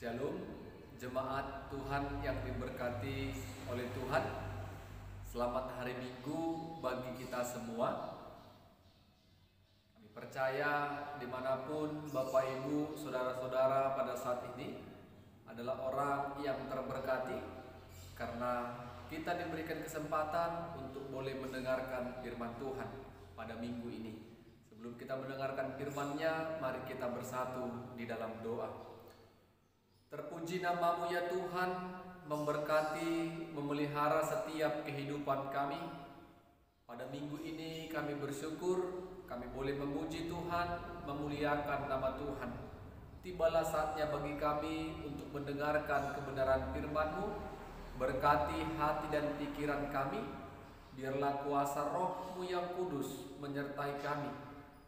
Shalom, jemaat Tuhan yang diberkati oleh Tuhan. Selamat hari Minggu bagi kita semua. Kami percaya dimanapun Bapak Ibu, Saudara-saudara pada saat ini adalah orang yang terberkati, karena kita diberikan kesempatan untuk boleh mendengarkan firman Tuhan pada minggu ini. Sebelum kita mendengarkan firman-Nya, mari kita bersatu di dalam doa. Terpuji nama-Mu ya Tuhan, memberkati, memelihara setiap kehidupan kami. Pada minggu ini kami bersyukur, kami boleh memuji Tuhan, memuliakan nama Tuhan. Tibalah saatnya bagi kami untuk mendengarkan kebenaran firman-Mu. Berkati hati dan pikiran kami, biarlah kuasa Roh-Mu yang kudus menyertai kami,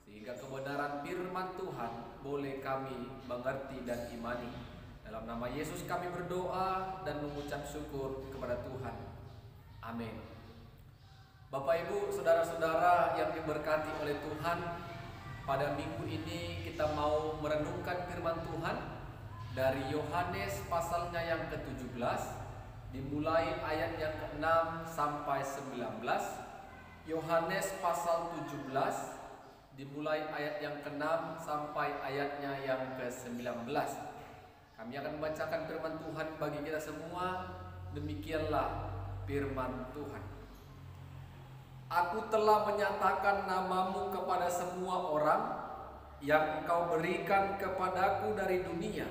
sehingga kebenaran firman Tuhan boleh kami mengerti dan imani. Dalam nama Yesus kami berdoa dan mengucap syukur kepada Tuhan. Amin. Bapak Ibu, Saudara-saudara yang diberkati oleh Tuhan, pada minggu ini kita mau merenungkan firman Tuhan dari Yohanes pasalnya yang ke-17, dimulai ayat yang ke-6 sampai 19. Yohanes pasal 17 dimulai ayat yang ke-6 sampai ayatnya yang ke-19. Kami akan membacakan firman Tuhan bagi kita semua. Demikianlah firman Tuhan. Aku telah menyatakan namamu kepada semua orang yang engkau berikan kepadaku dari dunia.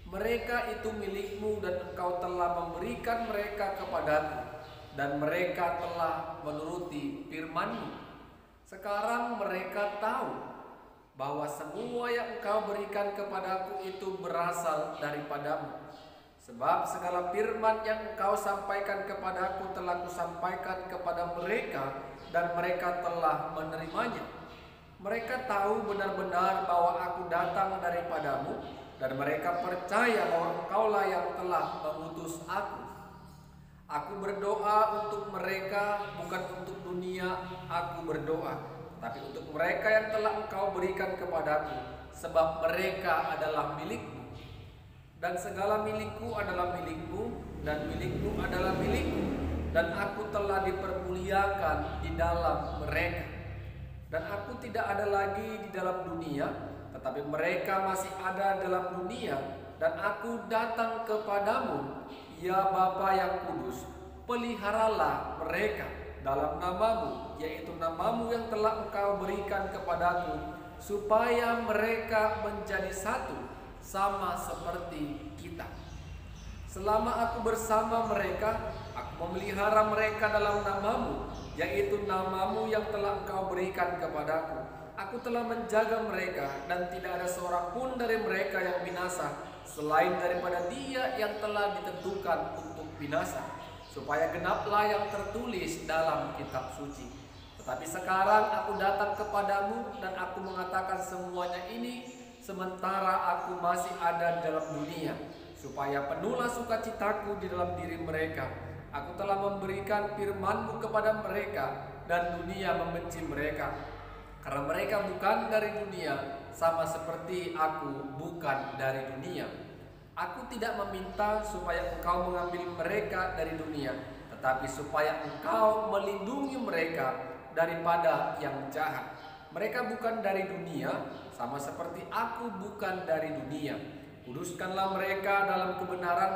Mereka itu milikmu dan engkau telah memberikan mereka kepadaku, dan mereka telah menuruti firman-Mu. Sekarang mereka tahu bahwa semua yang engkau berikan kepadaku itu berasal daripadamu. Sebab segala firman yang engkau sampaikan kepadaku telah kusampaikan kepada mereka, dan mereka telah menerimanya. Mereka tahu benar-benar bahwa aku datang daripadamu, dan mereka percaya bahwa engkaulah yang telah mengutus aku. Aku berdoa untuk mereka, bukan untuk dunia aku berdoa, tapi untuk mereka yang telah engkau berikan kepadaku, sebab mereka adalah milikmu. Dan segala milikku adalah milikmu, dan milikmu adalah milikku, dan aku telah dipermuliakan di dalam mereka. Dan aku tidak ada lagi di dalam dunia, tetapi mereka masih ada dalam dunia, dan aku datang kepadamu, ya Bapa yang kudus, peliharalah mereka dalam namamu, yaitu namamu yang telah engkau berikan kepadaku, supaya mereka menjadi satu, sama seperti kita. Selama aku bersama mereka, aku memelihara mereka dalam namamu, yaitu namamu yang telah engkau berikan kepadaku. Aku telah menjaga mereka, dan tidak ada seorang pun dari mereka yang binasa, selain daripada dia yang telah ditentukan untuk binasa, supaya genaplah yang tertulis dalam kitab suci. Tetapi sekarang aku datang kepadamu, dan aku mengatakan semuanya ini sementara aku masih ada dalam dunia, supaya penuhlah sukacitaku di dalam diri mereka. Aku telah memberikan firman-Mu kepada mereka, dan dunia membenci mereka, karena mereka bukan dari dunia, sama seperti aku bukan dari dunia. Aku tidak meminta supaya engkau mengambil mereka dari dunia, tetapi supaya engkau melindungi mereka daripada yang jahat. Mereka bukan dari dunia, sama seperti aku bukan dari dunia. Kuduskanlah mereka dalam kebenaran,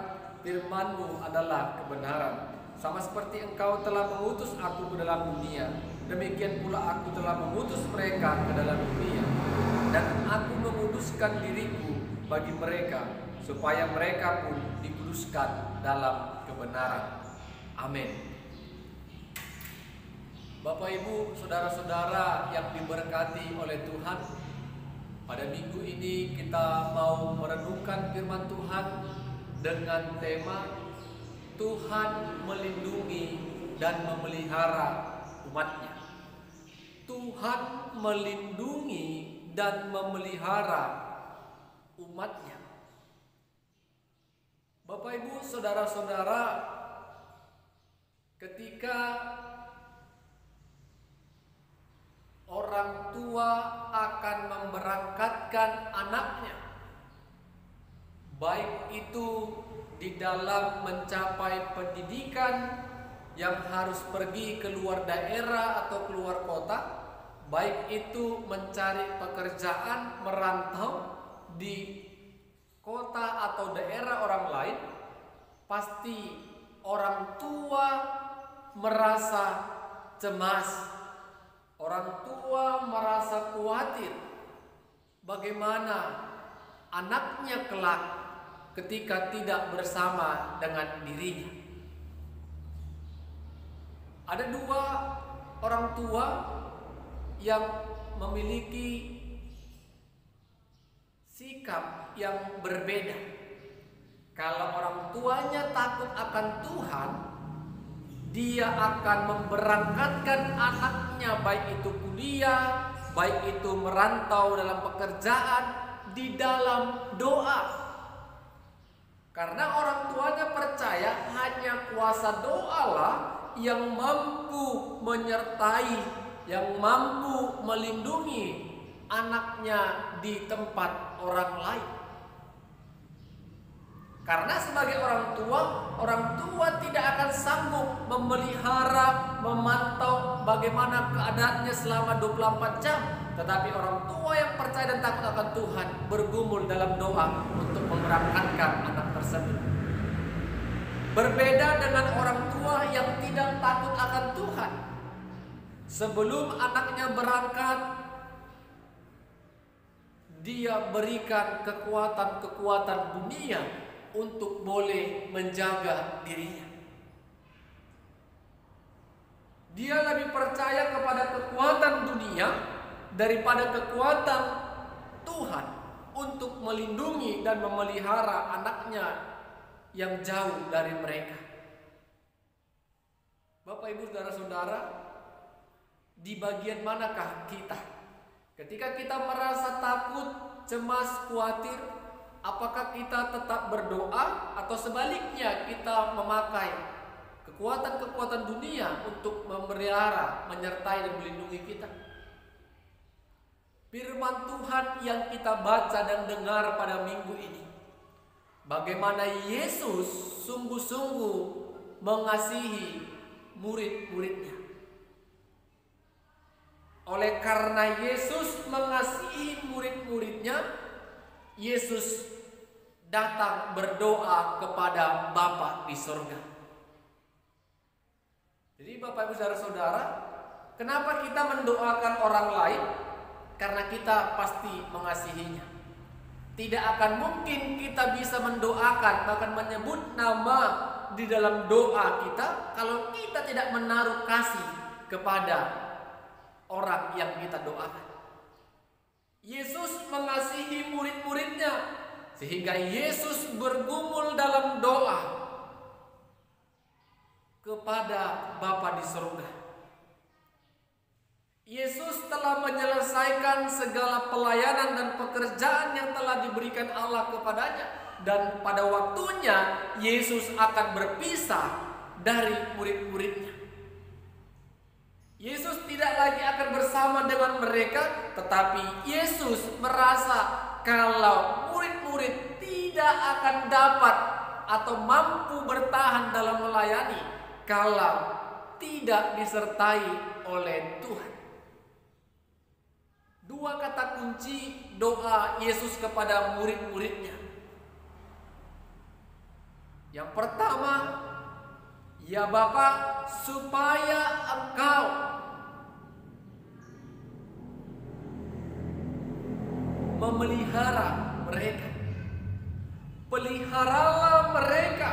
firman-Mu adalah kebenaran. Sama seperti engkau telah mengutus aku ke dalam dunia, demikian pula aku telah mengutus mereka ke dalam dunia. Dan aku menguduskan diriku bagi mereka, supaya mereka pun dikuduskan dalam kebenaran. Amin. Bapak Ibu, Saudara-saudara yang diberkati oleh Tuhan, pada minggu ini kita mau merenungkan firman Tuhan dengan tema Tuhan melindungi dan memelihara umat-Nya. Tuhan melindungi dan memelihara umat-Nya. Bapak Ibu, Saudara-saudara, ketika orang tua akan memberangkatkan anaknya, baik itu di dalam mencapai pendidikan yang harus pergi keluar daerah atau keluar kota, baik itu mencari pekerjaan merantau di kota atau daerah orang lain, pasti orang tua merasa cemas, orang tua merasa khawatir bagaimana anaknya kelak ketika tidak bersama dengan dirinya. Ada dua orang tua yang memiliki sikap yang berbeda. Kalau orang tuanya takut akan Tuhan, dia akan memberangkatkan anaknya, baik itu kuliah, baik itu merantau dalam pekerjaan, di dalam doa. Karena orang tuanya percaya hanya kuasa doalah yang mampu menyertai, yang mampu melindungi anaknya di tempat orang lain. Karena sebagai orang tua tidak akan sanggup memelihara, memantau bagaimana keadaannya selama 24 jam. Tetapi orang tua yang percaya dan takut akan Tuhan bergumul dalam doa untuk memberangkatkan anak tersebut. Berbeda dengan orang tua yang tidak takut akan Tuhan. Sebelum anaknya berangkat, dia berikan kekuatan-kekuatan dunia untuk boleh menjaga dirinya. Dia lebih percaya kepada kekuatan dunia daripada kekuatan Tuhan untuk melindungi dan memelihara anaknya yang jauh dari mereka. Bapak, Ibu, saudara-saudara, di bagian manakah kita? Ketika kita merasa takut, cemas, khawatir, apakah kita tetap berdoa atau sebaliknya kita memakai kekuatan-kekuatan dunia untuk memelihara, menyertai dan melindungi kita? Firman Tuhan yang kita baca dan dengar pada minggu ini, bagaimana Yesus sungguh-sungguh mengasihi murid-muridnya. Oleh karena Yesus mengasihi murid-muridnya, Yesus datang berdoa kepada Bapa di surga. Jadi Bapak, Ibu, saudara-saudara, kenapa kita mendoakan orang lain? Karena kita pasti mengasihinya. Tidak akan mungkin kita bisa mendoakan, bahkan menyebut nama di dalam doa kita, kalau kita tidak menaruh kasih kepada orang yang kita doakan. Yesus mengasihi murid-muridnya, sehingga Yesus bergumul dalam doa kepada Bapa di surga. Yesus telah menyelesaikan segala pelayanan dan pekerjaan yang telah diberikan Allah kepadanya, dan pada waktunya Yesus akan berpisah dari murid-muridnya. Yesus tidak lagi akan bersama dengan mereka, tetapi Yesus merasa kalau murid-murid tidak akan dapat atau mampu bertahan dalam melayani kalau tidak disertai oleh Tuhan. Dua kata kunci doa Yesus kepada murid-muridnya. Yang pertama, ya Bapa, supaya Engkau memelihara mereka. Peliharalah mereka.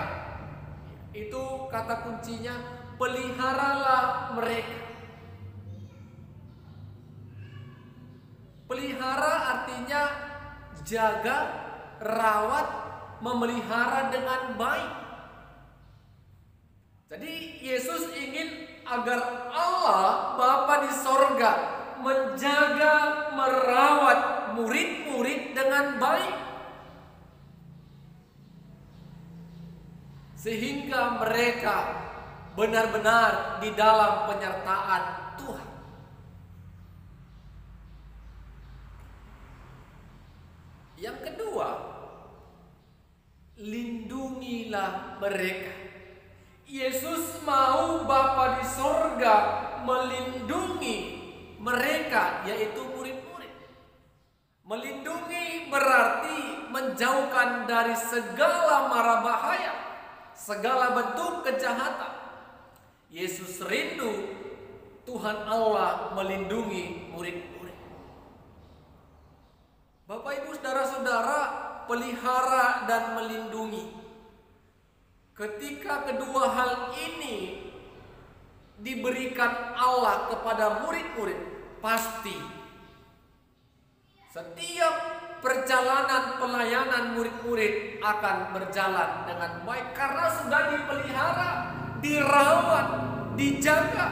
Itu kata kuncinya, peliharalah mereka. Pelihara artinya jaga, rawat, memelihara dengan baik. Jadi Yesus ingin agar Allah Bapa di sorga menjaga, merawat murid-murid dengan baik, sehingga mereka benar-benar di dalam penyertaan Tuhan. Yang kedua, lindungilah mereka. Yesus mau Bapa di sorga melindungi mereka, yaitu murid-murid. Melindungi berarti menjauhkan dari segala mara bahaya, segala bentuk kejahatan. Yesus rindu Tuhan Allah melindungi murid-murid. Bapak Ibu Saudara-saudara, pelihara dan melindungi. Ketika kedua hal ini diberikan Allah kepada murid-murid, pasti setiap perjalanan pelayanan murid-murid akan berjalan dengan baik karena sudah dipelihara, dirawat, dijaga,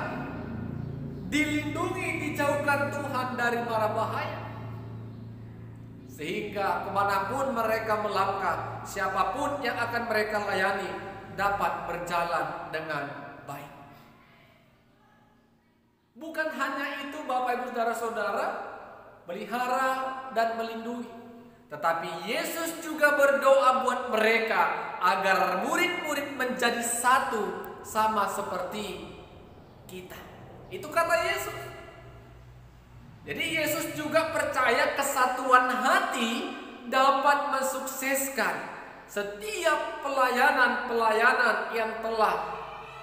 dilindungi, dijauhkan Tuhan dari mara bahaya. Sehingga kemanapun mereka melangkah, siapapun yang akan mereka layani dapat berjalan dengan baik. Bukan hanya itu Bapak Ibu Saudara-saudara, pelihara dan melindungi, tetapi Yesus juga berdoa buat mereka agar murid-murid menjadi satu sama seperti kita. Itu kata Yesus. Jadi Yesus juga percaya kesatuan hati dapat mensukseskan setiap pelayanan-pelayanan yang telah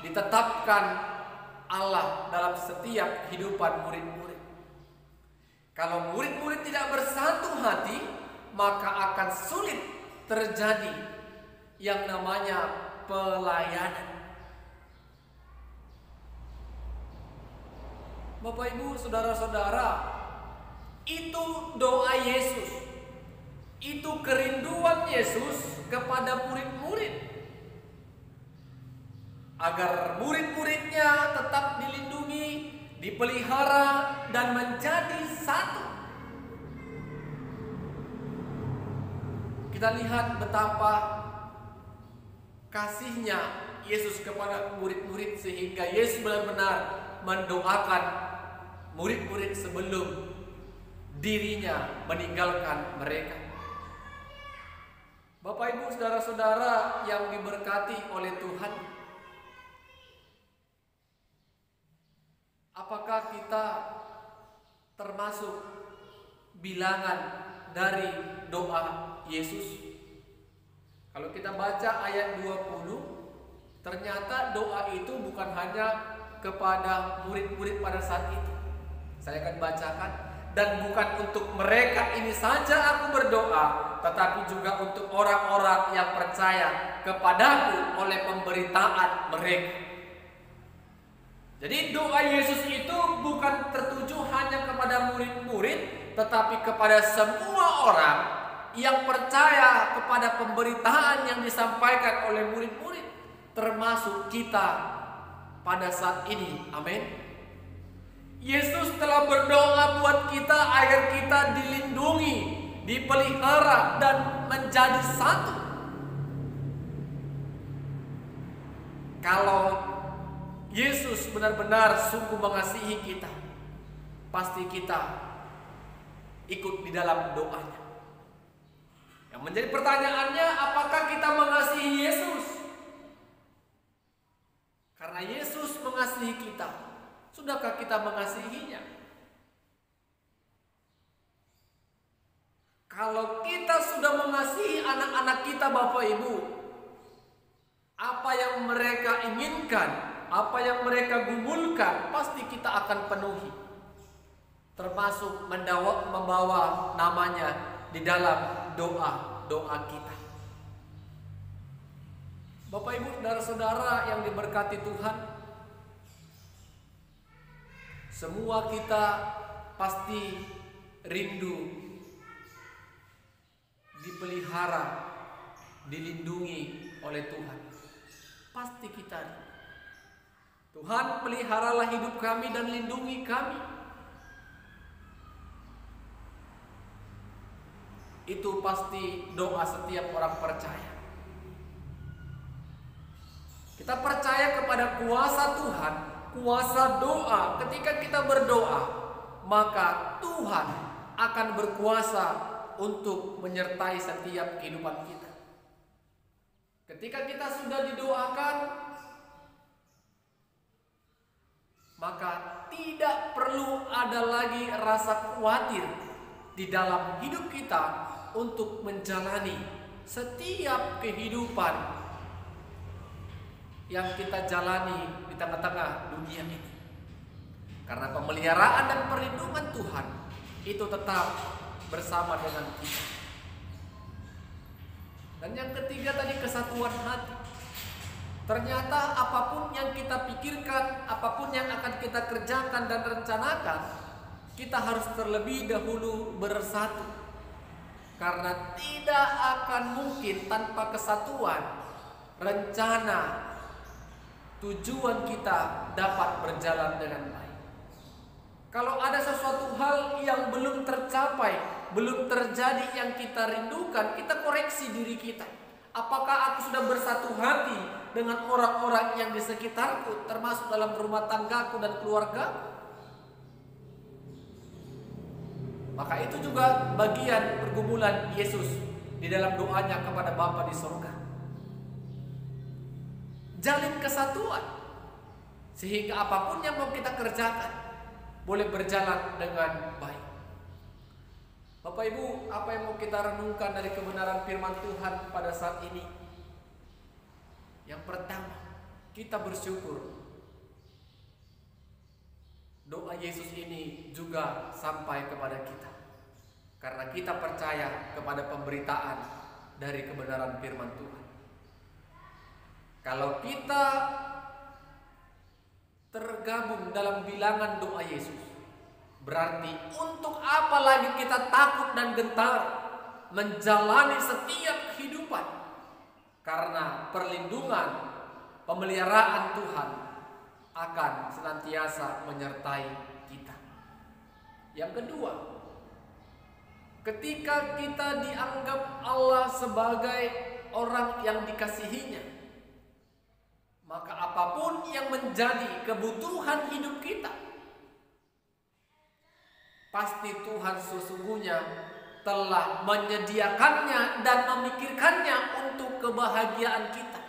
ditetapkan Allah dalam setiap kehidupan murid-murid. Kalau murid-murid tidak bersatu hati, maka akan sulit terjadi yang namanya pelayanan. Bapak Ibu Saudara-saudara, itu doa Yesus. Itu kerinduan Yesus kepada murid-murid, agar murid-muridnya tetap dilindungi, dipelihara, dan menjadi satu. Kita lihat betapa kasihnya Yesus kepada murid-murid, sehingga Yesus benar-benar mendoakan murid-murid sebelum dirinya meninggalkan mereka. Bapak Ibu Saudara-saudara yang diberkati oleh Tuhan, apakah kita termasuk bilangan dari doa Yesus? Kalau kita baca ayat 20, ternyata doa itu bukan hanya kepada murid-murid pada saat itu. Saya akan bacakan. Dan bukan untuk mereka ini saja aku berdoa, tetapi juga untuk orang-orang yang percaya kepadaku oleh pemberitaan mereka. Jadi doa Yesus itu bukan tertuju hanya kepada murid-murid, tetapi kepada semua orang yang percaya kepada pemberitaan yang disampaikan oleh murid-murid, termasuk kita pada saat ini. Amin. Yesus telah berdoa buat kita agar kita dilindungi, dipelihara, dan menjadi satu. Kalau Yesus benar-benar sungguh mengasihi kita, pasti kita ikut di dalam doanya. Yang menjadi pertanyaannya, apakah kita mengasihi Yesus? Karena Yesus mengasihi kita, sudahkah kita mengasihinya? Kalau kita sudah mengasihi anak-anak kita, Bapak Ibu, apa yang mereka inginkan, apa yang mereka gumulkan, pasti kita akan penuhi. Termasuk membawa namanya di dalam doa-doa kita. Bapak Ibu Saudara-saudara yang diberkati Tuhan, semua kita pasti rindu dipelihara, dilindungi oleh Tuhan. Pasti kita rindu. Tuhan, peliharalah hidup kami dan lindungi kami. Itu pasti doa setiap orang percaya. Kita percaya kepada kuasa Tuhan, kuasa doa. Ketika kita berdoa, maka Tuhan akan berkuasa untuk menyertai setiap kehidupan kita. Ketika kita sudah didoakan, maka tidak perlu ada lagi rasa khawatir di dalam hidup kita untuk menjalani setiap kehidupan yang kita jalani di tengah-tengah dunia ini. Karena pemeliharaan dan perlindungan Tuhan itu tetap bersama dengan kita. Dan yang ketiga tadi, kesatuan hati. Ternyata apapun yang kita pikirkan, apapun yang akan kita kerjakan dan rencanakan, kita harus terlebih dahulu bersatu. Karena tidak akan mungkin tanpa kesatuan rencana tujuan kita dapat berjalan dengan baik. Kalau ada sesuatu hal yang belum tercapai, belum terjadi yang kita rindukan, kita koreksi diri kita. Apakah aku sudah bersatu hati dengan orang-orang yang di sekitarku, termasuk dalam rumah tanggaku dan keluargaku? Maka itu juga bagian pergumulan Yesus di dalam doanya kepada Bapa di surga. Jalin kesatuan, sehingga apapun yang mau kita kerjakan boleh berjalan dengan baik. Bapak Ibu, apa yang mau kita renungkan dari kebenaran firman Tuhan pada saat ini? Yang pertama, kita bersyukur doa Yesus ini juga sampai kepada kita, karena kita percaya kepada pemberitaan dari kebenaran firman Tuhan. Kalau kita tergabung dalam bilangan doa Yesus, berarti untuk apa lagi kita takut dan gentar menjalani setiap kehidupan? Karena perlindungan, pemeliharaan Tuhan akan senantiasa menyertai kita. Yang kedua, ketika kita dianggap Allah sebagai orang yang dikasihinya, maka apapun yang menjadi kebutuhan hidup kita, pasti Tuhan sesungguhnya telah menyediakannya dan memikirkannya untuk kebahagiaan kita.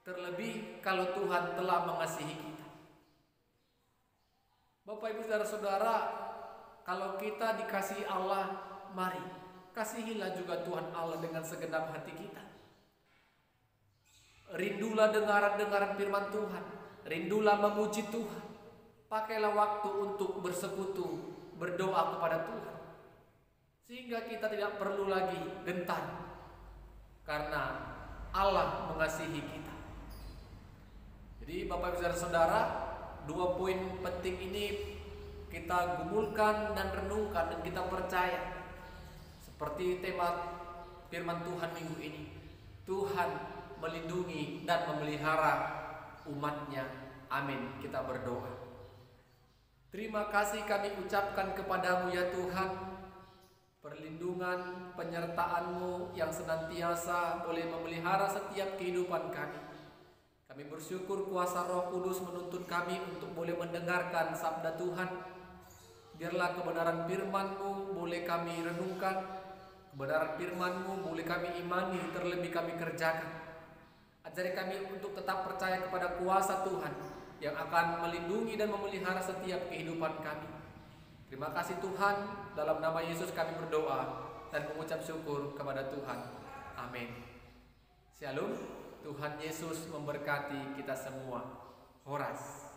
Terlebih kalau Tuhan telah mengasihi kita. Bapak Ibu Saudara-saudara, kalau kita dikasihi Allah, mari kasihilah juga Tuhan Allah dengan segenap hati kita. Rindulah dengaran-dengaran firman Tuhan, rindulah memuji Tuhan. Pakailah waktu untuk bersekutu, berdoa kepada Tuhan, sehingga kita tidak perlu lagi gentar, karena Allah mengasihi kita. Jadi Bapak Ibu Saudara, dua poin penting ini kita gumulkan dan renungkan, dan kita percaya seperti tema firman Tuhan minggu ini, Tuhan melindungi dan memelihara umatnya. Amin. Kita berdoa. Terima kasih kami ucapkan kepadamu ya Tuhan, perlindungan, penyertaan-Mu yang senantiasa boleh memelihara setiap kehidupan kami. Kami bersyukur kuasa Roh Kudus menuntun kami untuk boleh mendengarkan sabda Tuhan. Biarlah kebenaran firman-Mu boleh kami renungkan, kebenaran firman-Mu boleh kami imani, terlebih kami kerjakan. Ajari kami untuk tetap percaya kepada kuasa Tuhan yang akan melindungi dan memelihara setiap kehidupan kami. Terima kasih Tuhan, dalam nama Yesus kami berdoa dan mengucap syukur kepada Tuhan. Amin. Shalom. Tuhan Yesus memberkati kita semua. Horas.